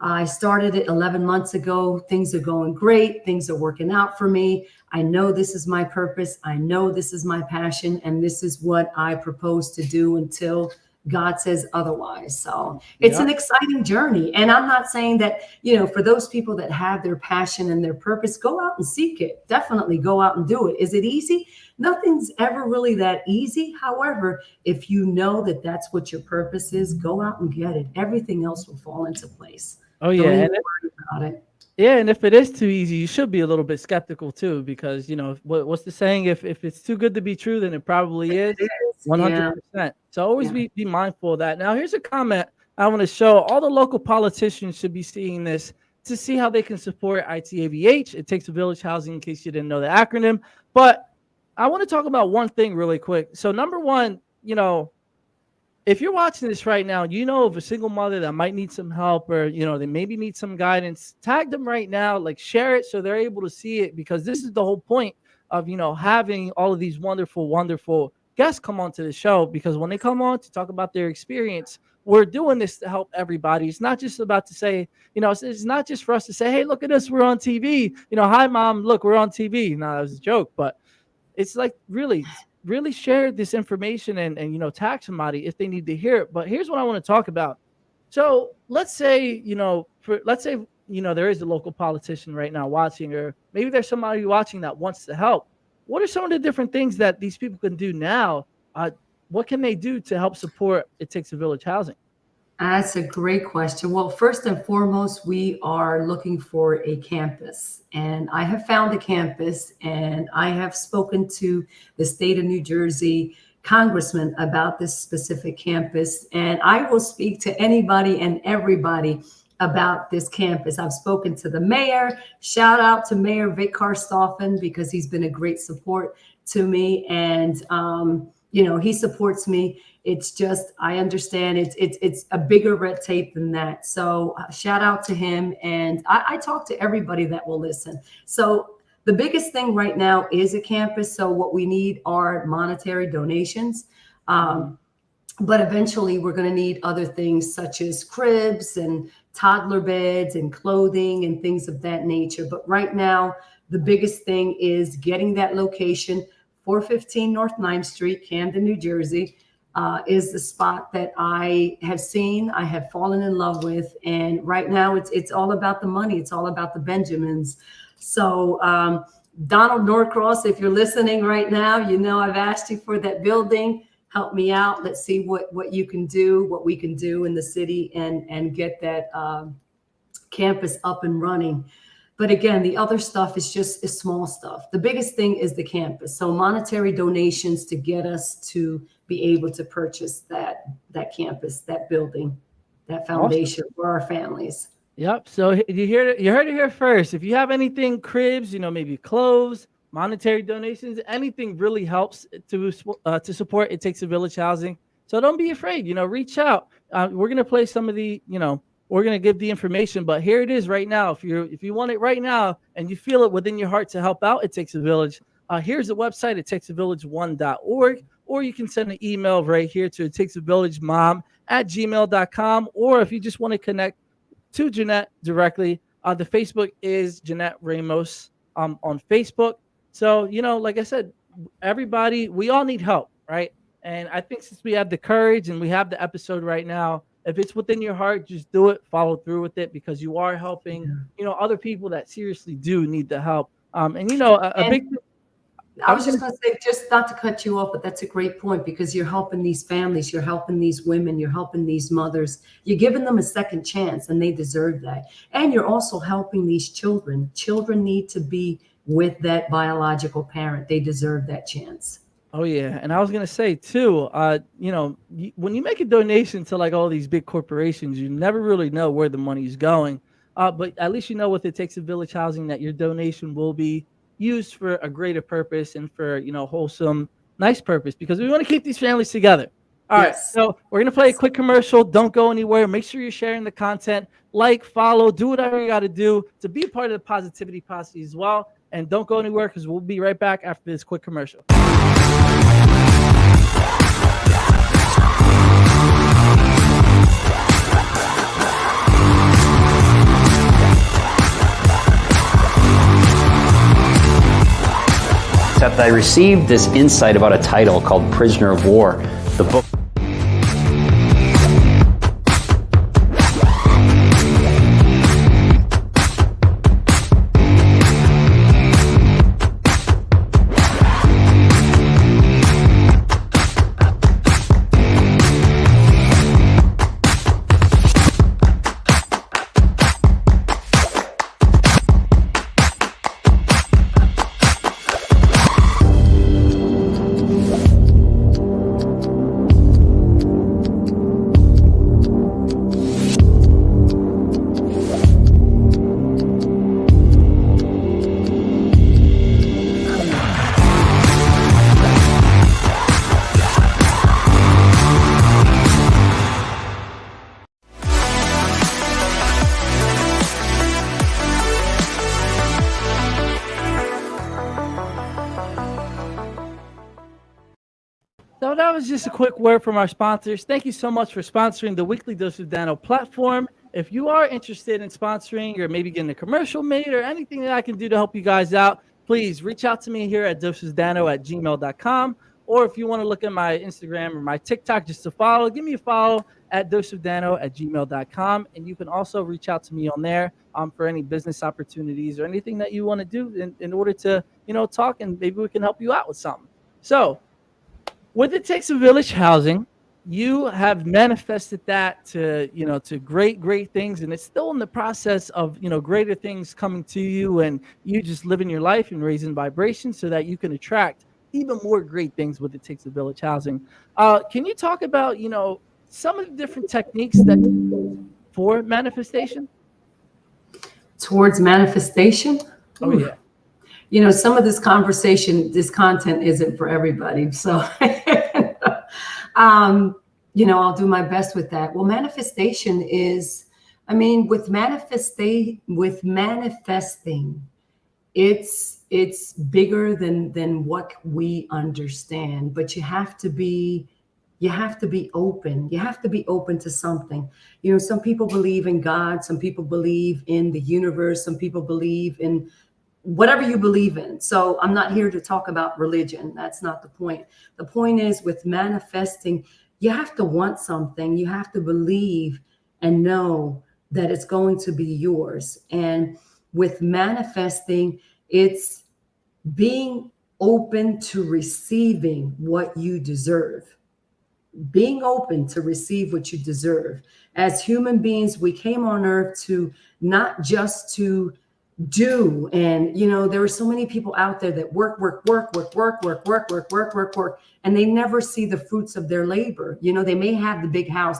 I started it 11 months ago. Things are going great. Things are working out for me. I know this is my purpose. I know this is my passion, and this is what I propose to do until God says otherwise. So it's an exciting journey. And I'm not saying that, for those people that have their passion and their purpose, go out and seek it. Definitely go out and do it. Is it easy? Nothing's ever really that easy. However, if you know that that's what your purpose is, go out and get it. Everything else will fall into place. Oh, Don't yeah. even And worry about it. yeah, and if it is too easy, you should be a little bit skeptical too, because what's the saying? If it's too good to be true, then it probably is. It is. 100%. So always be mindful of that. Now, here's a comment I want to show. All the local politicians should be seeing this to see how they can support ITAVH. It takes a village housing, in case you didn't know the acronym. But I want to talk about one thing really quick. So number one, if you're watching this right now, of a single mother that might need some help, or, they maybe need some guidance, tag them right now, like share it so they're able to see it, because this is the whole point of, having all of these wonderful, wonderful guests come onto the show, because when they come on to talk about their experience, we're doing this to help everybody. It's not just about to say, it's not just for us to say, hey, look at us, we're on TV. Hi, mom, look, we're on TV. No, that was a joke, but it's like really share this information and tag somebody if they need to hear it. But here's what I want to talk about. So let's say, there is a local politician right now watching, or maybe there's somebody watching that wants to help. What are some of the different things that these people can do now? What can they do to help support It Takes a Village Housing? That's a great question. Well, first and foremost, we are looking for a campus. And I have found a campus, and I have spoken to the state of New Jersey congressman about this specific campus. And I will speak to anybody and everybody about this campus. I've spoken to the mayor. Shout out to Mayor Vic Karstoffen, because he's been a great support to me. And, he supports me. It's just, I understand it's a bigger red tape than that. So shout out to him. And I talk to everybody that will listen. So the biggest thing right now is a campus. So what we need are monetary donations. But eventually we're going to need other things such as cribs and toddler beds and clothing and things of that nature. But right now, the biggest thing is getting that location. 415 North 9th Street, Camden, New Jersey, is the spot that I have seen, I have fallen in love with. And right now it's all about the money. It's all about the Benjamins. So Donald Norcross, if you're listening right now, I've asked you for that building. Help me out. Let's see what you can do, what we can do in the city, and get that campus up and running. But again, the other stuff is just small stuff. The biggest thing is the campus. So monetary donations to get us to be able to purchase that campus, that building, that foundation for our families. Yep. So you heard it here first. If you have anything, cribs, maybe clothes, monetary donations, anything really helps to support It Takes a Village Housing. So don't be afraid. Reach out. We're gonna play some of the we're going to give the information, but here it is right now. If you want it right now and you feel it within your heart to help out It Takes a Village, here's the website, ittakesavillage1.org, or you can send an email right here to ittakesavillage@gmail.com. Or if you just want to connect to Jannette directly, the Facebook is Jannette Ramos on Facebook. So, like I said, everybody, we all need help, right? And I think since we have the courage and we have the episode right now, if it's within your heart, just do it, follow through with it, because you are helping, other people that seriously do need the help. Big I was just going to say, just not to cut you off, but that's a great point, because you're helping these families, you're helping these women, you're helping these mothers, you're giving them a second chance, and they deserve that. And you're also helping these children. Children need to be with that biological parent. They deserve that chance. Oh yeah, and I was gonna say too, when you make a donation to like all these big corporations, you never really know where the money's going. But at least with It Takes a Village Housing that your donation will be used for a greater purpose and for wholesome, nice purpose, because we want to keep these families together. All right, so we're gonna play a quick commercial. Don't go anywhere. Make sure you're sharing the content, follow, do whatever you got to do to be part of the Positivity Posse as well. And don't go anywhere, because we'll be right back after this quick commercial. Except I received this insight about a title called Prisoner of War. The book. So that was just a quick word from our sponsors. Thank you so much for sponsoring the Weekly Dose of Dano platform. If you are interested in sponsoring or maybe getting a commercial made or anything that I can do to help you guys out, please reach out to me here at dosesdano@gmail.com. Or if you want to look at my Instagram or my TikTok just to follow, give me a follow at dosesdano@gmail.com. And you can also reach out to me on there for any business opportunities or anything that you want to do in order to, talk, and maybe we can help you out with something. So with It Takes a Village Housing, you have manifested that to, to great things, and it's still in the process of, greater things coming to you, and you just living your life and raising vibrations so that you can attract even more great things with It Takes a Village Housing. Can you talk about, some of the different techniques that for manifestation? Towards manifestation? Oh, yeah. Some of this content isn't for everybody. So, I'll do my best with that. Well, manifestation is, with manifesting, it's bigger than what we understand, but you have to be open. You have to be open to something. Some people believe in God, some people believe in the universe, some people believe in whatever you believe in. So I'm not here to talk about religion. That's not the point. The point is, with manifesting, you have to want something. You have to believe and know that it's going to be yours. And with manifesting, it's being open to receiving what you deserve. Being open to receive what you deserve. As human beings, we came on earth to not just to do. And, there are so many people out there that work, and they never see the fruits of their labor. They may have the big house,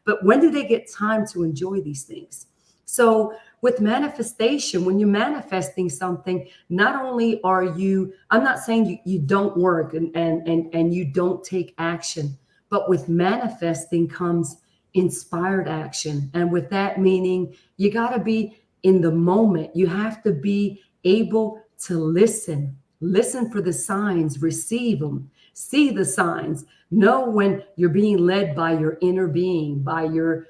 but when do they get time to enjoy these things? So with manifestation, when you're manifesting something, not only are you, I'm not saying you don't work and you don't take action, but with manifesting comes inspired action. And with that meaning, you got to be in the moment. You have to be able to listen for the signs, receive them, see the signs, know when you're being led by your inner being, by your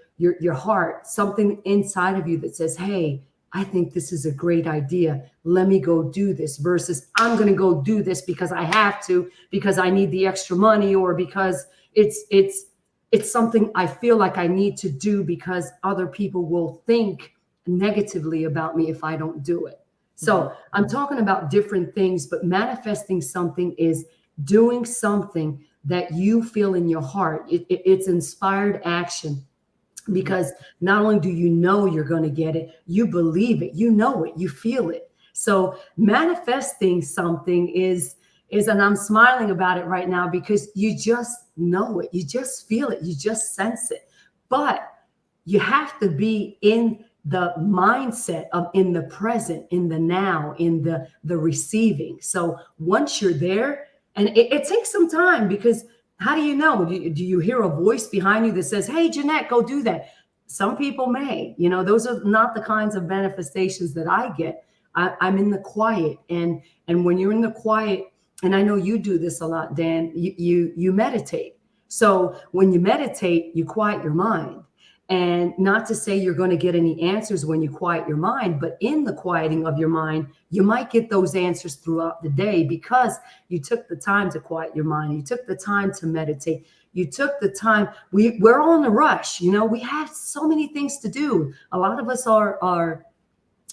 heart, something inside of you that says, hey, I think this is a great idea. Let me go do this, versus I'm going to go do this because I have to, because I need the extra money, or because it's something I feel like I need to do because other people will think negatively about me if I don't do it. So I'm talking about different things, but manifesting something is doing something that you feel in your heart. It's inspired action, because not only do you know you're going to get it, you believe it, you know it, you feel it. So manifesting something is, and I'm smiling about it right now because you just know it, you just feel it, you just sense it. But you have to be in the mindset of in the present, in the now, in the receiving. So once you're there, and it takes some time, because how do you know? Do you hear a voice behind you that says, hey, Jannette, go do that? Some people may, those are not the kinds of manifestations that I get. I'm in the quiet. And when you're in the quiet, and I know you do this a lot, Dan, you meditate. So when you meditate, you quiet your mind. And not to say you're going to get any answers when you quiet your mind, but in the quieting of your mind, you might get those answers throughout the day, because you took the time to quiet your mind. You took the time to meditate. You took the time. We're all in a rush. We have so many things to do. A lot of us are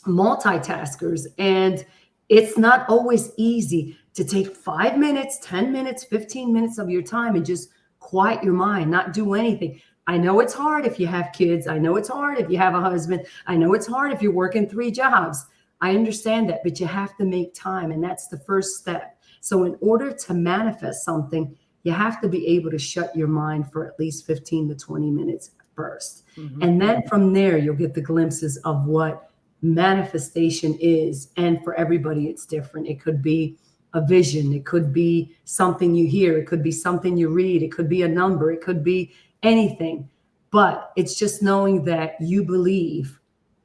multitaskers, and it's not always easy to take 5 minutes, 10 minutes, 15 minutes of your time and just quiet your mind, not do anything. I know it's hard if you have kids. I know it's hard if you have a husband. I know it's hard if you're working 3 jobs. I understand that, but you have to make time, and that's the first step. So in order to manifest something, you have to be able to shut your mind for at least 15 to 20 minutes first. And then from there, you'll get the glimpses of what manifestation is. And for everybody, it's different. It could be a vision. It could be something you hear. It could be something you read. It could be a number. It could be anything. But it's just knowing that you believe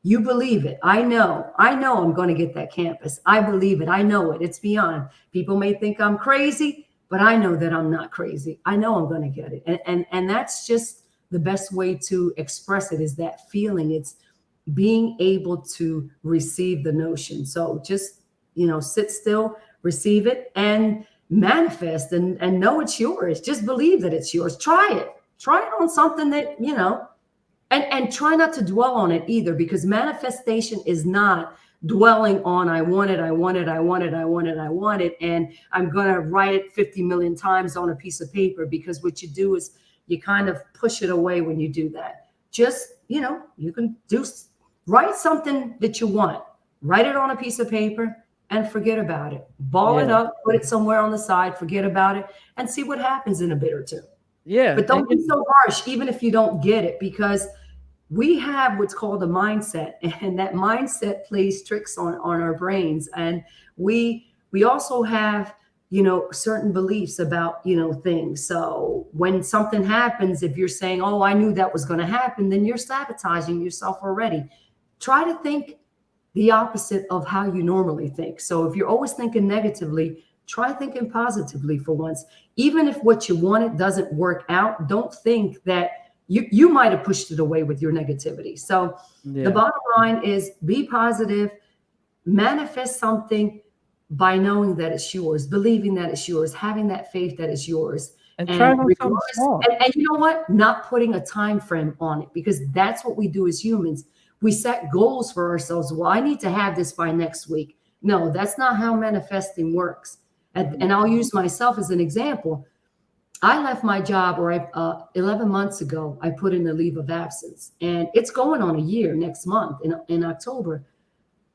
it. I know I'm going to get that campus. I believe it. I know it. It's beyond. People may think I'm crazy, but I know that I'm not crazy. I know I'm going to get it. And that's just the best way to express it, is that feeling. It's being able to receive the notion. So just, sit still, receive it, and manifest, and know it's yours. Just believe that it's yours. Try it on something that, and try not to dwell on it either, because manifestation is not dwelling on, I want it, and I'm going to write it 50 million times on a piece of paper, because what you do is you kind of push it away when you do that. Just, you know, you can write something that you want, write it on a piece of paper and forget about it. Ball it up, put it somewhere on the side, forget about it, and see what happens in a bit or two. Yeah. But don't be so harsh, even if you don't get it, because we have what's called a mindset, and that mindset plays tricks on our brains. And we also have, you know, certain beliefs about, you know, things. So when something happens, if you're saying, oh, I knew that was going to happen, then you're sabotaging yourself already. Try to think the opposite of how you normally think. So if you're always thinking negatively, try thinking positively for once. Even if what you wanted doesn't work out, don't think that you might have pushed it away with your negativity. So the bottom line is be positive, manifest something by knowing that it's yours, believing that it's yours, having that faith that it's yours. And try on something small. And you know what? Not putting a time frame on it, because that's what we do as humans. We set goals for ourselves. Well, I need to have this by next week. No, that's not how manifesting works. And I'll use myself as an example. I left my job 11 months ago. I put in a leave of absence, and it's going on a year next month in October.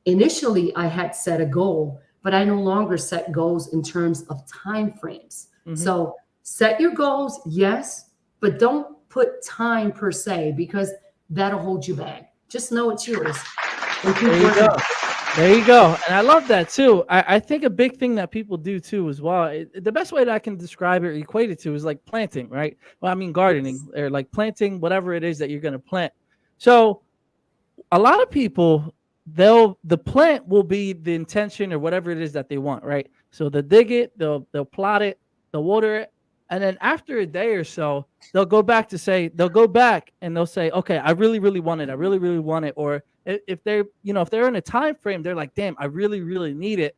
Initially, I had set a goal, but I no longer set goals in terms of time frames. So set your goals, yes, but don't put time per se, because that'll hold you back. Just know it's yours. There you go. There you go. And I love that too. I think a big thing that people do too as well, the best way that I can describe it or equate it to is like planting, right? Well, I mean gardening, or like planting whatever it is that you're going to plant. So a lot of people, the plant will be the intention or whatever it is that they want, right? So they'll dig it, they'll plot it, they'll water it. And then after a day or so, they'll go back and they'll say, okay, I really, really want it. I really, really want it. Or if they're in a time frame, they're like, damn, I really, really need it.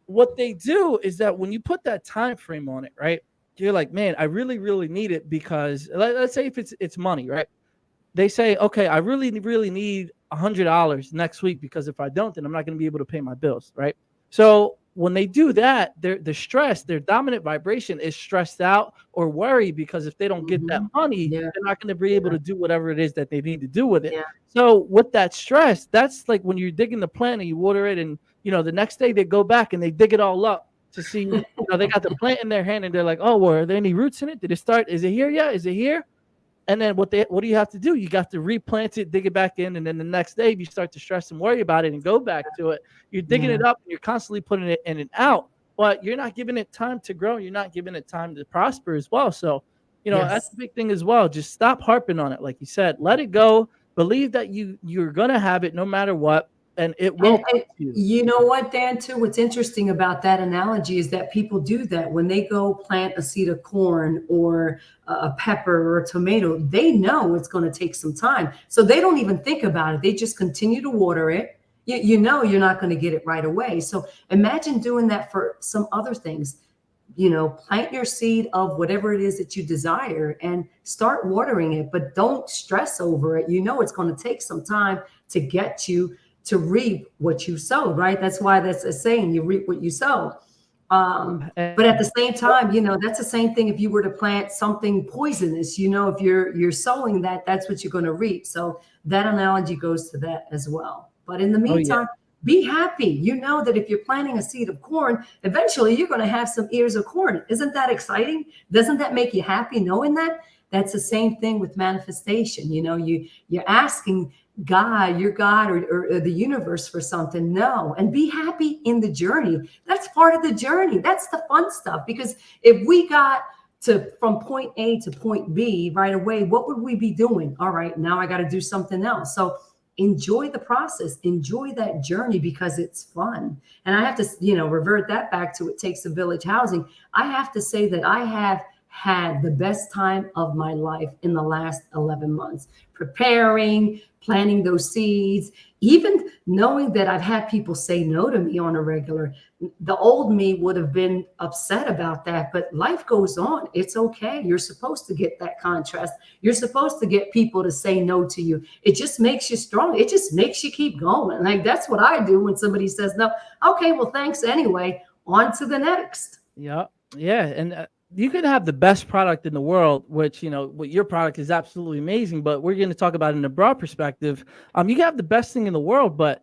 What they do is that when you put that time frame on it, right, you're like, man, I really, really need it, because let's say if it's money, right? They say, okay, I really, really need $100 next week, because if I don't, then I'm not going to be able to pay my bills, right? So when they do that, their dominant vibration is stressed out or worried, because if they don't get that money, they're not going to be able to do whatever it is that they need to do with it. So with that stress, that's like when you're digging the plant and you water it, and the next day they go back and they dig it all up to see, they got the plant in their hand and they're like, oh, well, are there any roots in it? Did it start? Is it here yet? Is it here? And then what do you have to do? You got to replant it, dig it back in, and then the next day, if you start to stress and worry about it and go back to it, you're digging it up and you're constantly putting it in and out, but you're not giving it time to grow. You're not giving it time to prosper as well. So, that's the big thing as well. Just stop harping on it, like you said. Let it go. Believe that you're gonna have it no matter what. And it will. You know what, Dan, too, what's interesting about that analogy is that people do that when they go plant a seed of corn or a pepper or a tomato. They know it's going to take some time. So they don't even think about it. They just continue to water it. You're not going to get it right away. So imagine doing that for some other things. Plant your seed of whatever it is that you desire and start watering it, but don't stress over it. It's going to take some time to get you to reap what you sowed, right? That's why that's a saying, you reap what you sow. But at the same time, that's the same thing if you were to plant something poisonous, if you're sowing that, that's what you're going to reap. So that analogy goes to that as well. But in the meantime, be happy. You know that if you're planting a seed of corn, eventually you're going to have some ears of corn. Isn't that exciting? Doesn't that make you happy knowing that? That's the same thing with manifestation. You're asking God, your God or the universe for something. No. And be happy in the journey. That's part of the journey. That's the fun stuff. Because if we got from point A to point B right away, what would we be doing? All right, now I got to do something else. So enjoy the process, enjoy that journey, because it's fun. And I have to, revert that back to It Takes a Village Housing. I have to say that I have had the best time of my life in the last 11 months, preparing, planting those seeds, even knowing that I've had people say no to me on a regular. The old me would have been upset about that, but life goes on. It's okay. You're supposed to get that contrast. You're supposed to get people to say no to you. It just makes you strong. It just makes you keep going. Like, that's what I do when somebody says no. Okay, well, thanks anyway. On to the next. Yeah. And you can have the best product in the world, which, what your product is absolutely amazing, but we're going to talk about it in a broad perspective. You can have the best thing in the world, but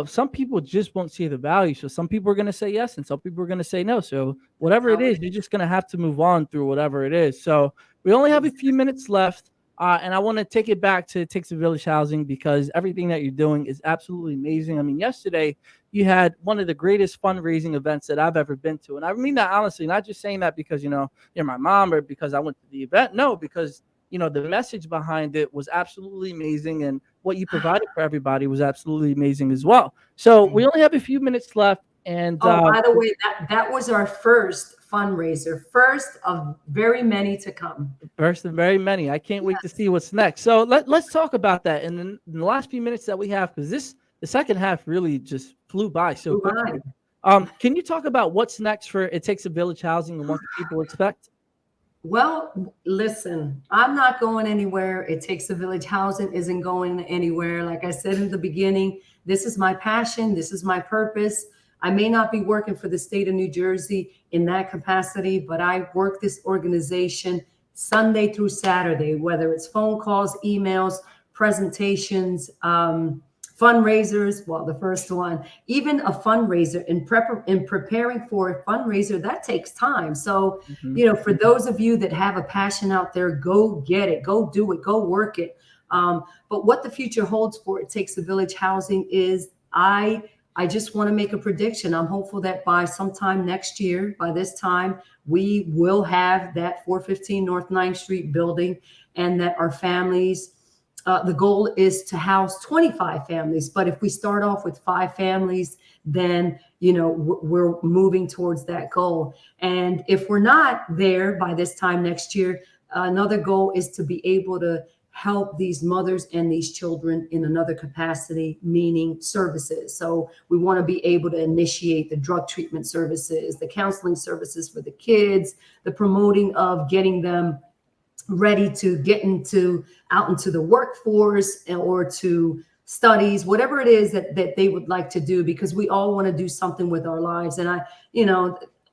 some people just won't see the value. So some people are going to say yes, and some people are going to say no. So whatever it is, you're just going to have to move on through whatever it is. So we only have a few minutes left. And I want to take it back to It Takes a Village Housing, because everything that you're doing is absolutely amazing. I mean, yesterday you had one of the greatest fundraising events that I've ever been to. And I mean that honestly, not just saying that because, you're my mom or because I went to the event. No, because, the message behind it was absolutely amazing. And what you provided for everybody was absolutely amazing as well. So we only have a few minutes left. And by the way, that was our first fundraiser, first of very many to come. First of very many. I can't wait to see what's next. So let's talk about that in the last few minutes that we have, because the second half really just flew by so quickly. Can you talk about what's next for It Takes a Village Housing and what people expect? Well, listen, I'm not going anywhere. It Takes a Village Housing isn't going anywhere. Like I said in the beginning, this is my passion. This is my purpose. I may not be working for the state of New Jersey in that capacity, but I work this organization Sunday through Saturday, whether it's phone calls, emails, presentations, fundraisers. Well, the first one, even a fundraiser in preparing for a fundraiser, that takes time. So, for those of you that have a passion out there, go get it, go do it, go work it. But what the future holds for It Takes a Village Housing is I just want to make a prediction. I'm hopeful that by sometime next year, by this time, we will have that 415 North 9th Street building, and that our families, the goal is to house 25 families. But if we start off with 5 families, then, we're moving towards that goal. And if we're not there by this time next year, another goal is to be able to help these mothers and these children in another capacity, meaning services. So we want to be able to initiate the drug treatment services, the counseling services for the kids, the promoting of getting them ready to get out into the workforce or to studies, whatever it is that they would like to do, because we all want to do something with our lives. And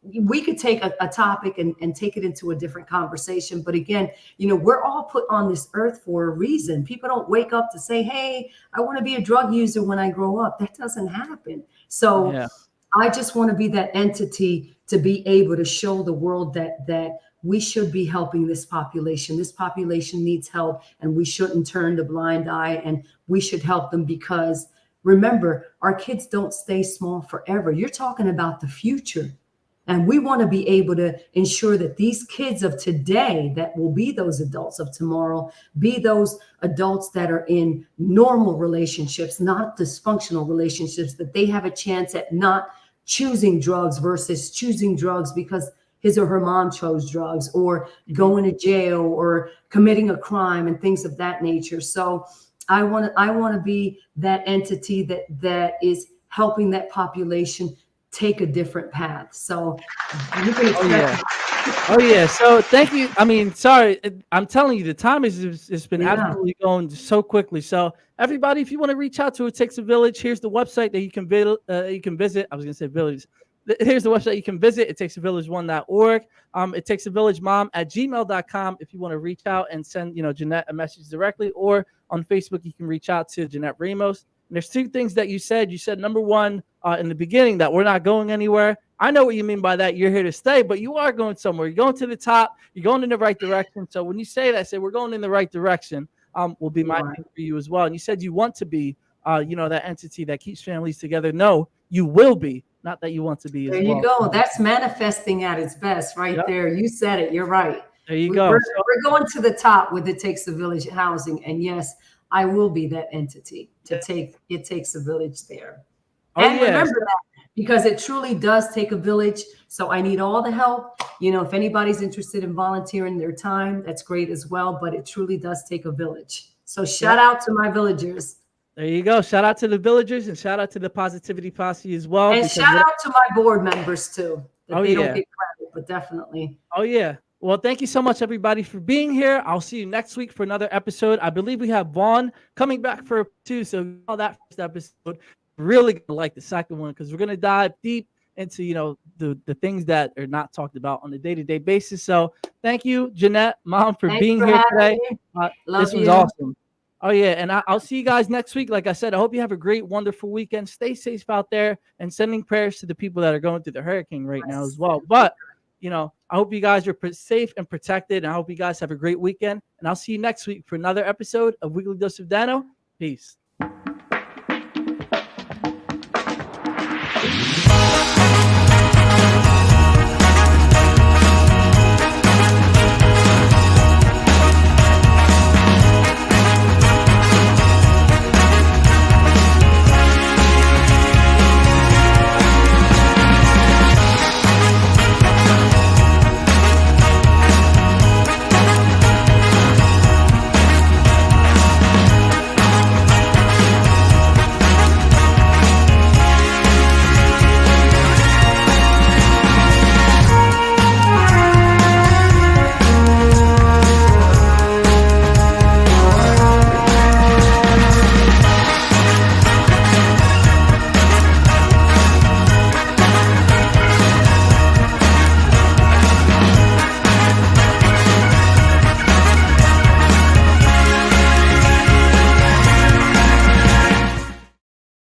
we could take a topic and take it into a different conversation. But again, we're all put on this earth for a reason. People don't wake up to say, hey, I want to be a drug user when I grow up. That doesn't happen. So I just want to be that entity to be able to show the world that we should be helping this population. This population needs help, and we shouldn't turn the blind eye, and we should help them, because remember, our kids don't stay small forever. You're talking about the future. And we want to be able to ensure that these kids of today that will be those adults of tomorrow, be those adults that are in normal relationships, not dysfunctional relationships, that they have a chance at not choosing drugs versus choosing drugs because his or her mom chose drugs, or going to jail, or committing a crime and things of that nature. So I want to be that entity that is helping that population take a different path. So you can expect Oh yeah. So thank you. I mean, sorry, I'm telling you, the time it's been absolutely going so quickly. So everybody, if you want to reach out to It Takes a Village, here's the website that you can visit. I was gonna say village. Here's the website you can visit. It takes a village1.org. It takes a village mom@gmail.com if you want to reach out and send Jannette a message directly, or on Facebook you can reach out to Jannette Ramos. And there's 2 things that you said. You said number 1 in the beginning that we're not going anywhere. I know what you mean by that. You're here to stay, but you are going somewhere. You're going to the top. You're going in the right direction. So when you say that, say we're going in the right direction. Will be my thing for you as well. And you said you want to be, that entity that keeps families together. No, you will be. Not that you want to be. There you go. That's manifesting at its best, right there. You said it. You're right. There you go. We're going to the top with It Takes a Village Housing, and yes, I will be that entity to take It Takes a Village there. And remember that, because it truly does take a village. So I need all the help. If anybody's interested in volunteering their time, that's great as well. But it truly does take a village. So shout out to my villagers. There you go. Shout out to the villagers, and shout out to the Positivity Posse as well. And shout out to my board members too. They don't get credit, but definitely. Oh yeah. Well, thank you so much, everybody, for being here. I'll see you next week for another episode. I believe we have Vaughn coming back for 2. So that first episode, really gonna like the second one, because we're gonna dive deep into, you know, the things that are not talked about on a day-to-day basis. So thank you, Jannette, Mom, for Thanks being for here having today. me. Love This was you. awesome. Oh yeah, and I'll see you guys next week. Like I said, I hope you have a great, wonderful weekend. Stay safe out there, and sending prayers to the people that are going through the hurricane right now as well. But you know, I hope you guys are safe and protected, and I hope you guys have a great weekend. And I'll see you next week for another episode of Weekly Dose of Dano. Peace.